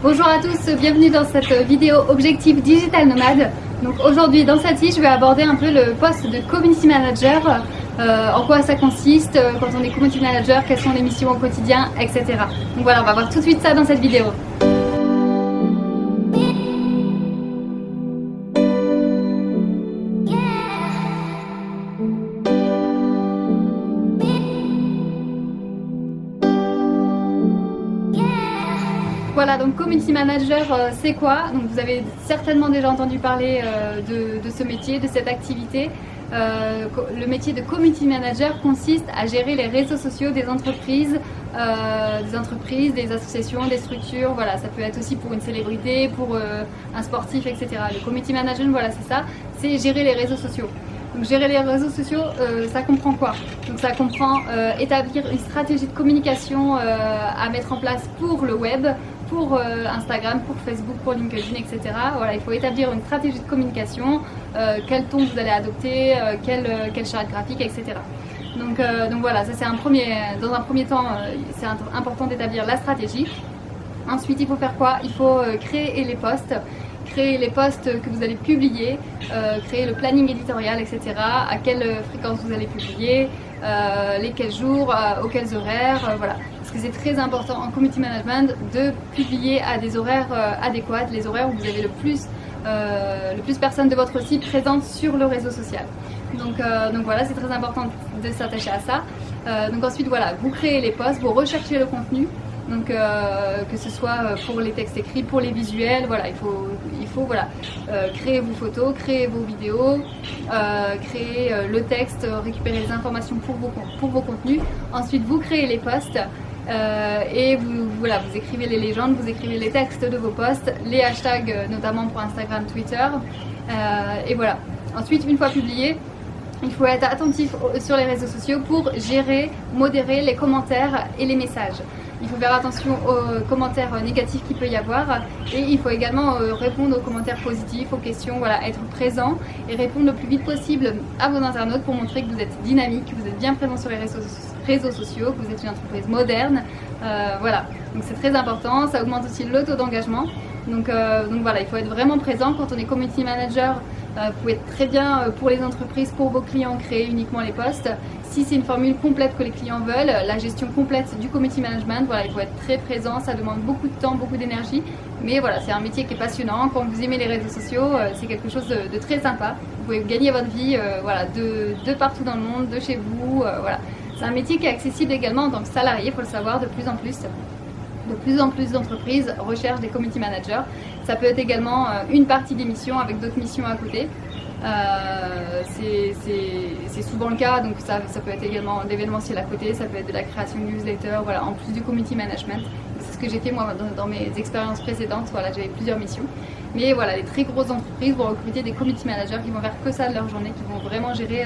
Bonjour à tous, bienvenue dans cette vidéo Objectif Digital Nomade. Donc aujourd'hui dans celle-ci je vais aborder un peu le poste de Community Manager, en quoi ça consiste, quand on est Community Manager, quelles sont les missions au quotidien, etc. Donc voilà, on va voir tout de suite ça dans cette vidéo. Voilà, donc Community Manager, c'est quoi? Donc vous avez certainement déjà entendu parler de ce métier, de cette activité. Le métier de Community Manager consiste à gérer les réseaux sociaux des entreprises, des associations, des structures. Voilà, ça peut être aussi pour une célébrité, pour un sportif, etc. Le Community Management, voilà, c'est ça, c'est gérer les réseaux sociaux. Donc gérer les réseaux sociaux, ça comprend quoi? Donc ça comprend établir une stratégie de communication à mettre en place pour le web, pour Instagram, pour Facebook, pour LinkedIn, etc. Voilà, il faut établir une stratégie de communication, quel ton vous allez adopter, quelle charte graphique, etc. Donc voilà, ça c'est dans un premier temps, c'est important d'établir la stratégie. Ensuite, il faut faire quoi? Il faut créer les posts que vous allez publier, créer le planning éditorial, etc. À quelle fréquence vous allez publier, quels jours, auxquels horaires, voilà. Parce que c'est très important en community management de publier à des horaires adéquats, les horaires où vous avez le plus personnes de votre site présentes sur le réseau social. Donc voilà, c'est très important de s'attacher à ça. Donc ensuite, voilà, vous créez les posts, vous recherchez le contenu. Donc que ce soit pour les textes écrits, pour les visuels, voilà, il faut voilà, créer vos photos, créer vos vidéos, créer le texte, récupérer les informations pour vos contenus. Ensuite, vous créez les posts et vous écrivez les légendes, vous écrivez les textes de vos posts, les hashtags notamment pour Instagram, Twitter, et voilà. Ensuite, une fois publié, il faut être attentif sur les réseaux sociaux pour gérer, modérer les commentaires et les messages. Il faut faire attention aux commentaires négatifs qu'il peut y avoir et il faut également répondre aux commentaires positifs, aux questions, voilà, être présent et répondre le plus vite possible à vos internautes pour montrer que vous êtes dynamique, que vous êtes bien présent sur les réseaux sociaux, que vous êtes une entreprise moderne. Voilà, donc c'est très important, ça augmente aussi le taux d'engagement. Donc voilà, il faut être vraiment présent quand on est community manager. Vous pouvez être très bien pour les entreprises, pour vos clients, créer uniquement les posts. Si c'est une formule complète que les clients veulent, la gestion complète du community management, voilà, il faut être très présent, ça demande beaucoup de temps, beaucoup d'énergie. Mais voilà, c'est un métier qui est passionnant. Quand vous aimez les réseaux sociaux, c'est quelque chose de très sympa. Vous pouvez gagner votre vie voilà, de partout dans le monde, de chez vous. Voilà. C'est un métier qui est accessible également en tant que salarié, il faut le savoir, de plus en plus. De plus en plus d'entreprises recherchent des community managers. Ça peut être également une partie des missions avec d'autres missions à côté. C'est souvent le cas, donc ça peut être également d'événementiel à côté, ça peut être de la création de newsletter, voilà, en plus du community management. C'est ce que j'ai fait moi dans mes expériences précédentes, voilà, j'avais plusieurs missions. Mais voilà, les très grosses entreprises vont recruter des community managers qui vont faire que ça de leur journée, qui vont vraiment gérer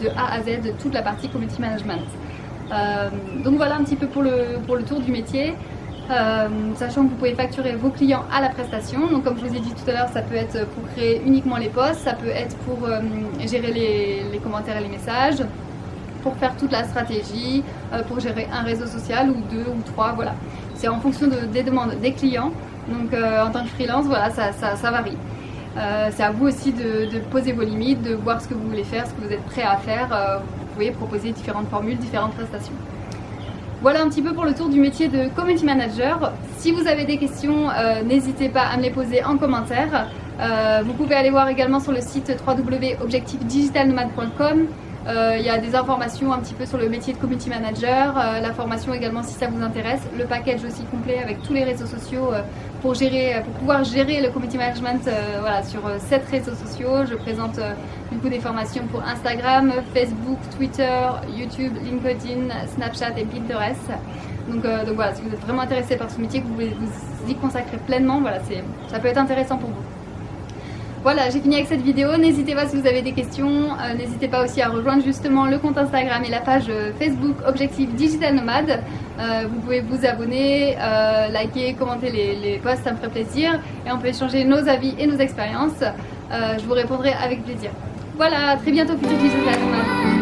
de A à Z toute la partie community management. Donc voilà un petit peu pour le tour du métier. Sachant que vous pouvez facturer vos clients à la prestation. Donc comme je vous ai dit tout à l'heure, ça peut être pour créer uniquement les posts, ça peut être pour gérer les commentaires et les messages, pour faire toute la stratégie, pour gérer un réseau social ou deux ou trois, voilà. C'est en fonction des demandes des clients. Donc en tant que freelance, voilà, ça varie. C'est à vous aussi de poser vos limites, de voir ce que vous voulez faire, ce que vous êtes prêt à faire. Vous pouvez proposer différentes formules, différentes prestations. Voilà un petit peu pour le tour du métier de Community Manager. Si vous avez des questions, n'hésitez pas à me les poser en commentaire. Vous pouvez aller voir également sur le site www.objectifdigitalnomade.com. Il y a des informations un petit peu sur le métier de Community Manager, la formation également si ça vous intéresse, le package aussi complet avec tous les réseaux sociaux pour pouvoir gérer le Community Management voilà, sur 7 réseaux sociaux. Je présente du coup des formations pour Instagram, Facebook, Twitter, YouTube, LinkedIn, Snapchat et Pinterest. Donc voilà, si vous êtes vraiment intéressé par ce métier, que vous voulez vous y consacrer pleinement, voilà, ça peut être intéressant pour vous. Voilà, j'ai fini avec cette vidéo. N'hésitez pas si vous avez des questions. N'hésitez pas aussi à rejoindre justement le compte Instagram et la page Facebook Objectif Digital Nomade. Vous pouvez vous abonner, liker, commenter les posts, ça me ferait plaisir. Et on peut échanger nos avis et nos expériences. Je vous répondrai avec plaisir. Voilà, à très bientôt, futur Digital Nomade.